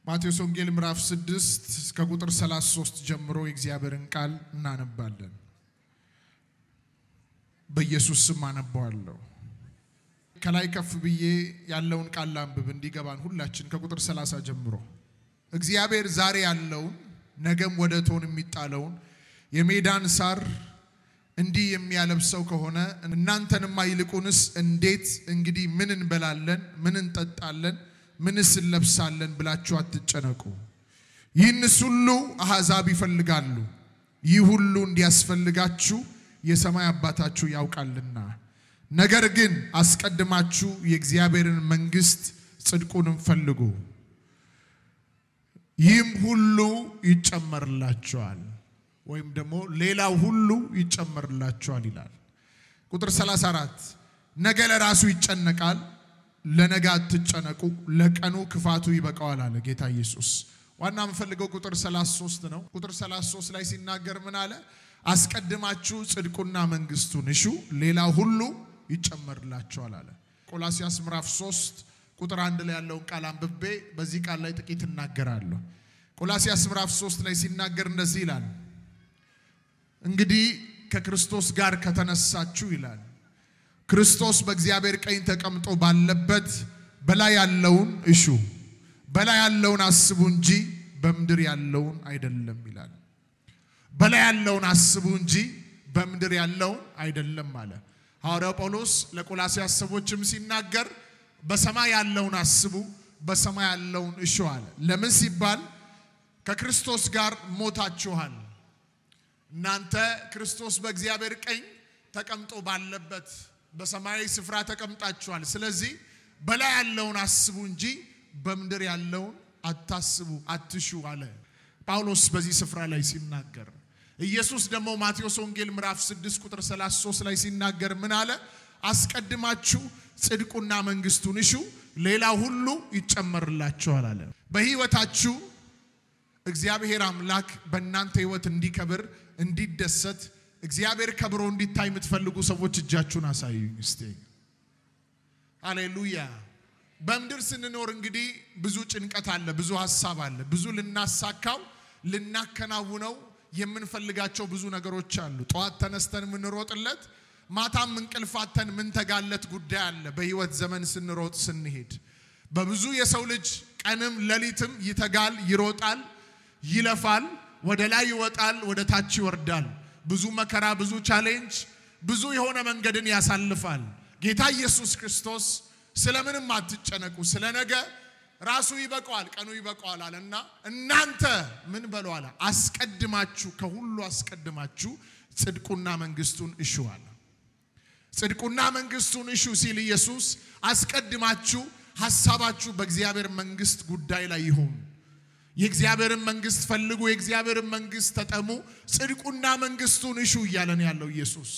ማቴዎስ ወንጌል ምዕራፍ 6 ከቁጥር 33 ጀምሮ የእግዚአብሔርን ቃል እናነባለን። በኢየሱስ ስም አነባዋለሁ። ከላይ ከፍ ብዬ ያለውን ቃል ላንብብ እንዲገባን ሁላችን ከቁጥር 30 ጀምሮ። እግዚአብሔር ዛሬ ያለውን ነገም ወደ እቶን የሚጣለውን የሜዳን ሳር እንዲህ የሚያለብሰው ከሆነ እናንተንማ ይልቁንስ እንዴት እንግዲህ ምን እንበላለን ምን እንጠጣለን ምንስ እንለብሳለን ብላችሁ አትጨነቁ። ይህንስ ሁሉ አሕዛብ ይፈልጋሉ፣ ይህ ሁሉ እንዲያስፈልጋችሁ የሰማይ አባታችሁ ያውቃልና። ነገር ግን አስቀድማችሁ የእግዚአብሔርን መንግሥት ጽድቁንም ፈልጉ፣ ይህም ሁሉ ይጨመርላችኋል ወይም ደግሞ ሌላው ሁሉ ይጨመርላችኋል ይላል። ቁጥር 34 ነገ ለራሱ ይጨነቃል፣ ለነገ አትጨነቁ፣ ለቀኑ ክፋቱ ይበቃዋል አለ ጌታ ኢየሱስ። ዋና የምፈልገው ቁጥር 33 ነው። ቁጥር 33 ላይ ሲናገር ምን አለ? አስቀድማችሁ ጽድቁና መንግስቱን እሹ፣ ሌላው ሁሉ ይጨመርላችኋል አለ። ቆላስይስ ምዕራፍ 3 ቁጥር 1 ላይ ያለውን ቃል አንብቤ በዚህ ቃል ላይ ጥቂት እናገራለሁ። ቆላስይስ ምዕራፍ 3 ላይ ሲናገር እንደዚህ ይላል፣ እንግዲህ ከክርስቶስ ጋር ከተነሳችሁ ይላል፣ ክርስቶስ በእግዚአብሔር ቀኝ ተቀምጦ ባለበት በላይ ያለውን እሹ፣ በላይ ያለውን አስቡ እንጂ በምድር ያለውን አይደለም ይላል። በላይ ያለውን አስቡ እንጂ በምድር ያለውን አይደለም አለ ሐዋርያው ጳውሎስ ለቆላስይስ ሰዎችም ሲናገር በሰማይ ያለውን አስቡ፣ በሰማይ ያለውን እሹ አለ። ለምን ሲባል ከክርስቶስ ጋር ሞታችኋል። እናንተ ክርስቶስ በእግዚአብሔር ቀኝ ተቀምጦ ባለበት በሰማያዊ ስፍራ ተቀምጣችኋል። ስለዚህ በላይ ያለውን አስቡ እንጂ በምድር ያለውን አታስቡ አትሹ አለ ጳውሎስ በዚህ ስፍራ ላይ ሲናገር። ኢየሱስ ደግሞ ማቴዎስ ወንጌል ምዕራፍ 6 ቁጥር 33 ላይ ሲናገር ምን አለ? አስቀድማችሁ ጽድቁና መንግስቱን እሹ፣ ሌላው ሁሉ ይጨመርላችኋል አለ። በህይወታችሁ እግዚአብሔር አምላክ በእናንተ ህይወት እንዲከብር እንዲደሰት እግዚአብሔር ከብሮ እንዲታይ የምትፈልጉ ሰዎች እጃችሁን አሳዩኝ እስቲ። ሃሌሉያ። በምድር ስንኖር እንግዲህ ብዙ ጭንቀት አለ፣ ብዙ ሐሳብ አለ፣ ብዙ ልናሳካው ልናከናውነው የምንፈልጋቸው ብዙ ነገሮች አሉ። ጧት ተነስተን የምንሮጥለት ማታም እንቅልፋተን ምን ተጋለት ጉዳይ አለ። በህይወት ዘመን ስንሮጥ ስንሄድ በብዙ የሰው ልጅ ቀንም ሌሊትም ይተጋል፣ ይሮጣል፣ ይለፋል፣ ወደ ላይ ይወጣል፣ ወደ ታች ይወርዳል። ብዙ መከራ፣ ብዙ ቻሌንጅ፣ ብዙ የሆነ መንገድን ያሳልፋል። ጌታ ኢየሱስ ክርስቶስ ስለምንም አትጨነቁ፣ ስለነገ ራሱ ይበቃዋል፣ ቀኑ ይበቃዋል አለና እናንተ ምን በሉ አለ? አስቀድማችሁ ከሁሉ አስቀድማችሁ ጽድቁና መንግስቱን እሹ አለ። ጽድቁና መንግስቱን እሹ ሲል ኢየሱስ አስቀድማችሁ ሐሳባችሁ በእግዚአብሔር መንግስት ጉዳይ ላይ ይሁን። የእግዚአብሔርን መንግስት ፈልጉ፣ የእግዚአብሔርን መንግስት ተጠሙ፣ ጽድቁና መንግስቱን እሹ እያለን ያለው ኢየሱስ።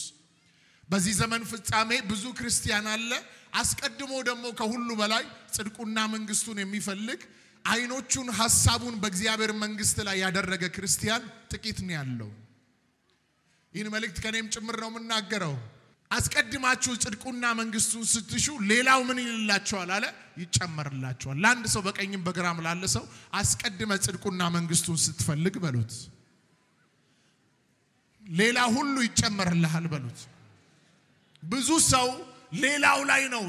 በዚህ ዘመን ፍጻሜ ብዙ ክርስቲያን አለ፣ አስቀድሞ ደግሞ ከሁሉ በላይ ጽድቁና መንግስቱን የሚፈልግ አይኖቹን ሐሳቡን በእግዚአብሔር መንግስት ላይ ያደረገ ክርስቲያን ጥቂት ነው ያለው። ይህን መልእክት ከኔም ጭምር ነው የምናገረው። አስቀድማችሁ ጽድቁና መንግስቱን ስትሹ ሌላው ምን ይልላችኋል አለ? ይጨመርላችኋል። ለአንድ ሰው በቀኝም በግራም ላለ ሰው አስቀድመ ጽድቁና መንግስቱን ስትፈልግ በሉት፣ ሌላ ሁሉ ይጨመርልሃል በሉት። ብዙ ሰው ሌላው ላይ ነው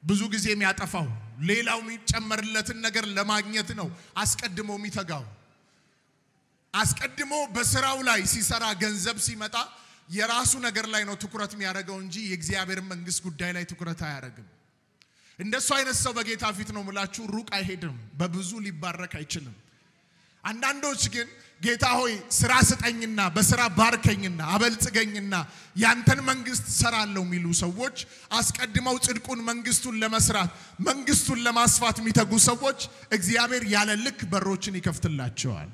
ብዙ ጊዜ የሚያጠፋው፣ ሌላው የሚጨመርለትን ነገር ለማግኘት ነው አስቀድሞ የሚተጋው። አስቀድሞ በስራው ላይ ሲሰራ ገንዘብ ሲመጣ የራሱ ነገር ላይ ነው ትኩረት የሚያደርገው እንጂ የእግዚአብሔር መንግስት ጉዳይ ላይ ትኩረት አያደርግም። እንደሱ አይነት ሰው በጌታ ፊት ነው ምላችሁ ሩቅ አይሄድም፣ በብዙ ሊባረክ አይችልም። አንዳንዶች ግን ጌታ ሆይ ስራ ስጠኝና በስራ ባርከኝና አበልጽገኝና ያንተን መንግስት ሰራለው የሚሉ ሰዎች አስቀድመው ጽድቁን መንግስቱን ለመስራት መንግስቱን ለማስፋት የሚተጉ ሰዎች እግዚአብሔር ያለ ልክ በሮችን ይከፍትላቸዋል።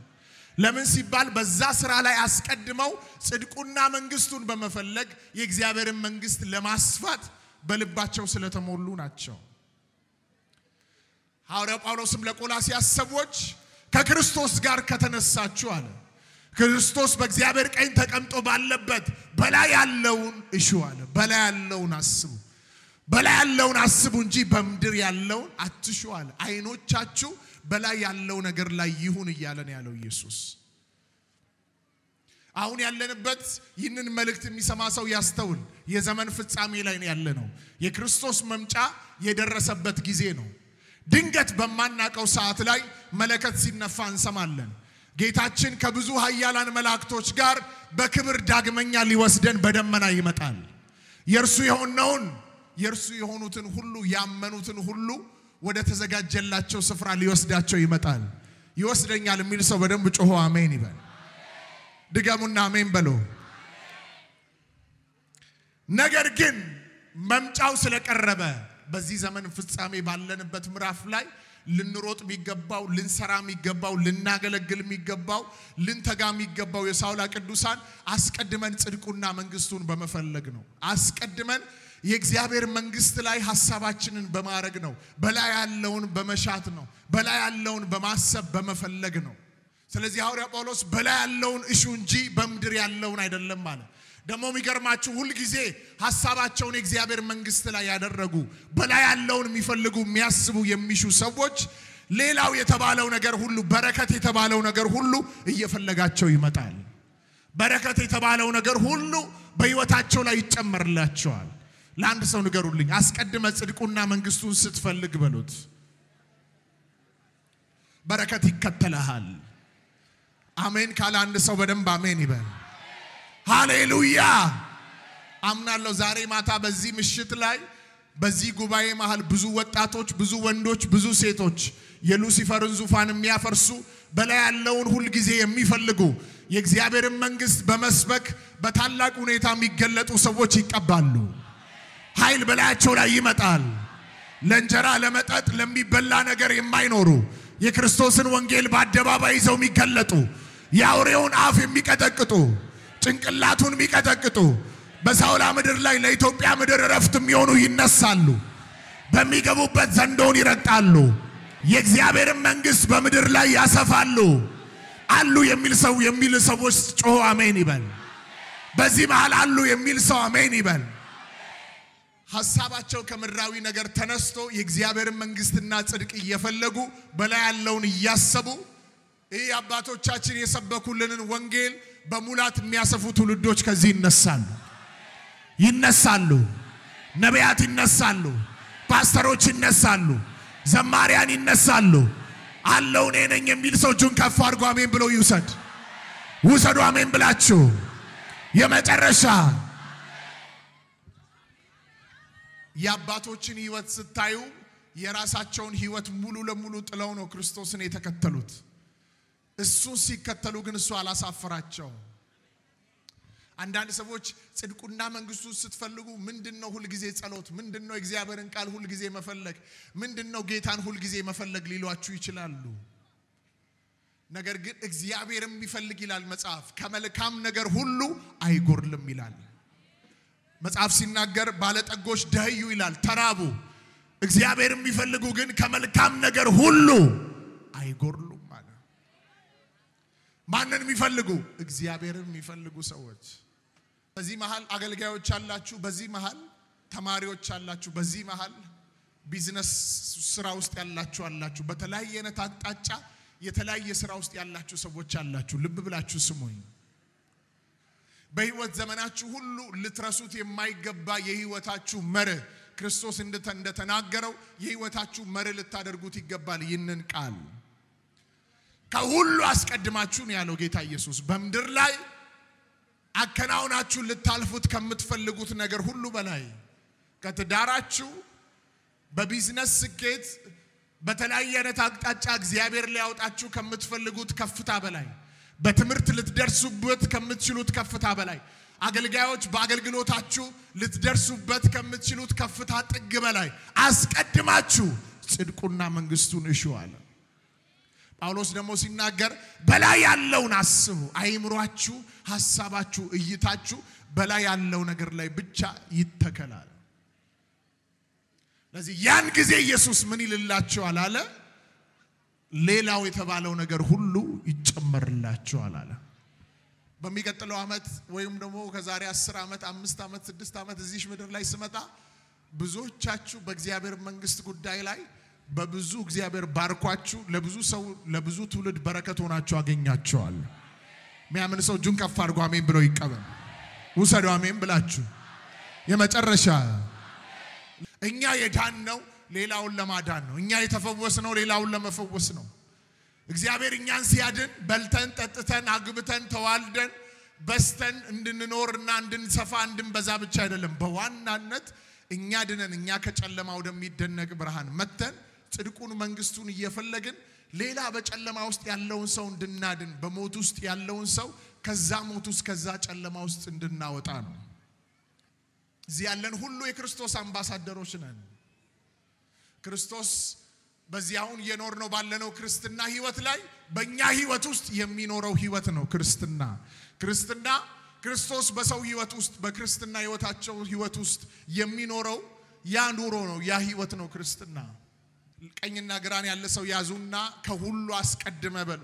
ለምን ሲባል በዛ ስራ ላይ አስቀድመው ጽድቁና መንግስቱን በመፈለግ የእግዚአብሔርን መንግስት ለማስፋት በልባቸው ስለተሞሉ ናቸው። ሐዋርያው ጳውሎስም ለቆላስይስ ሰዎች ከክርስቶስ ጋር ከተነሳችሁ አለ፣ ክርስቶስ በእግዚአብሔር ቀኝ ተቀምጦ ባለበት በላይ ያለውን እሹ አለ። በላይ ያለውን አስቡ። በላይ ያለውን አስቡ እንጂ በምድር ያለውን አትሹ አለ። አይኖቻችሁ በላይ ያለው ነገር ላይ ይሁን እያለን ያለው ኢየሱስ። አሁን ያለንበት ይህንን መልእክት የሚሰማ ሰው ያስተውል። የዘመን ፍጻሜ ላይ ነው ያለነው። የክርስቶስ መምጫ የደረሰበት ጊዜ ነው። ድንገት በማናቀው ሰዓት ላይ መለከት ሲነፋ እንሰማለን። ጌታችን ከብዙ ኃያላን መላእክቶች ጋር በክብር ዳግመኛ ሊወስደን በደመና ይመጣል። የርሱ የሆኑትን ሁሉ ያመኑትን ሁሉ ወደ ተዘጋጀላቸው ስፍራ ሊወስዳቸው ይመጣል። ይወስደኛል የሚል ሰው በደንብ ጮሆ አሜን ይበል። ድገሙና አሜን በሉ። ነገር ግን መምጫው ስለቀረበ በዚህ ዘመን ፍጻሜ ባለንበት ምዕራፍ ላይ ልንሮጥ የሚገባው፣ ልንሰራ የሚገባው፣ ልናገለግል የሚገባው፣ ልንተጋ የሚገባው የሳውላ ቅዱሳን አስቀድመን ጽድቁና መንግስቱን በመፈለግ ነው። አስቀድመን የእግዚአብሔር መንግስት ላይ ሐሳባችንን በማድረግ ነው። በላይ ያለውን በመሻት ነው። በላይ ያለውን በማሰብ በመፈለግ ነው። ስለዚህ ሐዋርያ ጳውሎስ በላይ ያለውን እሹ እንጂ በምድር ያለውን አይደለም ማለት። ደግሞ የሚገርማችሁ ሁሉ ጊዜ ሐሳባቸውን የእግዚአብሔር መንግስት ላይ ያደረጉ በላይ ያለውን የሚፈልጉ የሚያስቡ የሚሹ ሰዎች ሌላው የተባለው ነገር ሁሉ በረከት የተባለው ነገር ሁሉ እየፈለጋቸው ይመጣል። በረከት የተባለው ነገር ሁሉ በህይወታቸው ላይ ይጨመርላቸዋል። ለአንድ ሰው ንገሩልኝ፣ አስቀድመ ጽድቁና መንግስቱን ስትፈልግ በሉት በረከት ይከተልሃል። አሜን ካለ አንድ ሰው በደንብ አሜን ይበል። ሃሌሉያ አምናለሁ። ዛሬ ማታ በዚህ ምሽት ላይ በዚህ ጉባኤ መሃል ብዙ ወጣቶች፣ ብዙ ወንዶች፣ ብዙ ሴቶች የሉሲፈርን ዙፋን የሚያፈርሱ በላይ ያለውን ሁሉ ጊዜ የሚፈልጉ የእግዚአብሔርን መንግስት በመስበክ በታላቅ ሁኔታ የሚገለጡ ሰዎች ይቀባሉ። ኃይል በላያቸው ላይ ይመጣል። ለእንጀራ ለመጠጥ ለሚበላ ነገር የማይኖሩ የክርስቶስን ወንጌል በአደባባይ ይዘው የሚገለጡ የአውሬውን አፍ የሚቀጠቅጡ ጭንቅላቱን የሚቀጠቅጡ በሳውላ ምድር ላይ ለኢትዮጵያ ምድር ረፍት የሚሆኑ ይነሳሉ። በሚገቡበት ዘንዶውን ይረግጣሉ። የእግዚአብሔርን መንግስት በምድር ላይ ያሰፋሉ። አሉ የሚል ሰዎች ጮሆ አሜን ይበል። በዚህ መሃል አሉ የሚል ሰው አሜን ይበል። ሐሳባቸው ከምድራዊ ነገር ተነስቶ የእግዚአብሔርን መንግስትና ጽድቅ እየፈለጉ በላይ ያለውን እያሰቡ ይህ አባቶቻችን የሰበኩልንን ወንጌል በሙላት የሚያሰፉ ትውልዶች ከዚህ ይነሳሉ። ነቢያት ይነሳሉ፣ ፓስተሮች ይነሳሉ፣ ዘማሪያን ይነሳሉ። አለው እኔ ነኝ የሚል ሰው እጁን ከፍ አድርጎ አሜን ብሎ ይውሰድ። ውሰዱ አሜን ብላችሁ። የመጨረሻ የአባቶችን ህይወት ስታዩ የራሳቸውን ህይወት ሙሉ ለሙሉ ጥለው ነው ክርስቶስን የተከተሉት። እሱ ሲከተሉ ግን እሱ አላሳፈራቸው። አንዳንድ ሰዎች ጽድቁና መንግስቱ ስትፈልጉ ምንድነው ሁሉ ጊዜ ጸሎት፣ ምንድነው እግዚአብሔርን ቃል ሁሉ ጊዜ መፈለግ፣ ምንድነው ጌታን ሁሉ ጊዜ መፈለግ ሊሏችሁ ይችላሉ። ነገር ግን እግዚአብሔርም ይፈልግ ይላል መጽሐፍ፣ ከመልካም ነገር ሁሉ አይጎርልም ይላል መጽሐፍ ሲናገር። ባለጠጎች ደህዩ ይላል፣ ተራቡ። እግዚአብሔርም ይፈልጉ ግን ከመልካም ነገር ሁሉ አይጎርሉም ማለት። ማንን የሚፈልጉ? እግዚአብሔርን የሚፈልጉ ሰዎች። በዚህ መሃል አገልጋዮች አላችሁ፣ በዚህ መሃል ተማሪዎች አላችሁ፣ በዚህ መሃል ቢዝነስ ስራ ውስጥ ያላችሁ አላችሁ፣ በተለያየ አይነት አቅጣጫ የተለያየ ስራ ውስጥ ያላችሁ ሰዎች አላችሁ። ልብ ብላችሁ ስሙኝ። በህይወት ዘመናችሁ ሁሉ ልትረሱት የማይገባ የህይወታችሁ መርህ ክርስቶስ እንደተናገረው የህይወታችሁ መርህ ልታደርጉት ይገባል። ይህንን ቃል ከሁሉ አስቀድማችሁ ነው ያለው ጌታ ኢየሱስ። በምድር ላይ አከናውናችሁ ልታልፉት ከምትፈልጉት ነገር ሁሉ በላይ ከትዳራችሁ፣ በቢዝነስ ስኬት፣ በተለያየ አይነት አቅጣጫ እግዚአብሔር ሊያወጣችሁ ከምትፈልጉት ከፍታ በላይ፣ በትምህርት ልትደርሱበት ከምትችሉት ከፍታ በላይ፣ አገልጋዮች በአገልግሎታችሁ ልትደርሱበት ከምትችሉት ከፍታ ጥግ በላይ አስቀድማችሁ ጽድቁና መንግስቱን እሹ አለ። ጳውሎስ ደግሞ ሲናገር በላይ ያለውን አስቡ። አይምሯችሁ፣ ሐሳባችሁ፣ እይታችሁ በላይ ያለው ነገር ላይ ብቻ ይተከላል። ስለዚህ ያን ጊዜ ኢየሱስ ምን ይልላችኋል አለ? ሌላው የተባለው ነገር ሁሉ ይጨመርላችኋል አለ። በሚቀጥለው ዓመት ወይም ደግሞ ከዛሬ 10 ዓመት፣ 5 ዓመት፣ 6 ዓመት እዚህ ምድር ላይ ስመጣ ብዙዎቻችሁ በእግዚአብሔር መንግስት ጉዳይ ላይ በብዙ እግዚአብሔር ባርኳችሁ ለብዙ ሰው ለብዙ ትውልድ በረከት ሆናችሁ አገኛችኋል። ሚያምን ሰው እጁን ከፍ አድርጎ አሜን ብሎ ይቀበል። ውሰዱ አሜን ብላችሁ የመጨረሻ እኛ የዳነው ሌላውን ለማዳን ነው። እኛ የተፈወስነው ሌላውን ለመፈወስ ነው። እግዚአብሔር እኛን ሲያድን በልተን ጠጥተን አግብተን ተዋልደን በስተን እንድንኖርና እንድንሰፋ እንድንበዛ ብቻ አይደለም። በዋናነት እኛ ድነን እኛ ከጨለማ ወደሚደነቅ ብርሃን መተን ጽድቁን መንግስቱን እየፈለግን ሌላ በጨለማ ውስጥ ያለውን ሰው እንድናድን በሞት ውስጥ ያለውን ሰው ከዛ ሞት ውስጥ ከዛ ጨለማ ውስጥ እንድናወጣ ነው። እዚህ ያለን ሁሉ የክርስቶስ አምባሳደሮች ነን። ክርስቶስ በዚያውን የኖርነው ባለነው ክርስትና ህይወት ላይ በእኛ ህይወት ውስጥ የሚኖረው ህይወት ነው ክርስትና። ክርስትና ክርስቶስ በሰው ህይወት ውስጥ በክርስትና ህይወታቸው ህይወት ውስጥ የሚኖረው ያ ኑሮ ነው፣ ያ ህይወት ነው ክርስትና። ቀኝና ግራን ያለ ሰው ያዙና ከሁሉ አስቀድመ በሉ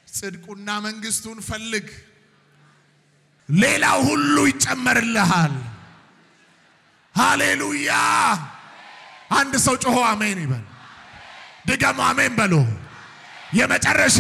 ጽድቁና መንግስቱን ፈልግ፣ ሌላው ሁሉ ይጨመርልሃል። ሃሌሉያ! አንድ ሰው ጮሆ አሜን ይበል። ድገሙ አሜን በሉ። የመጨረሻ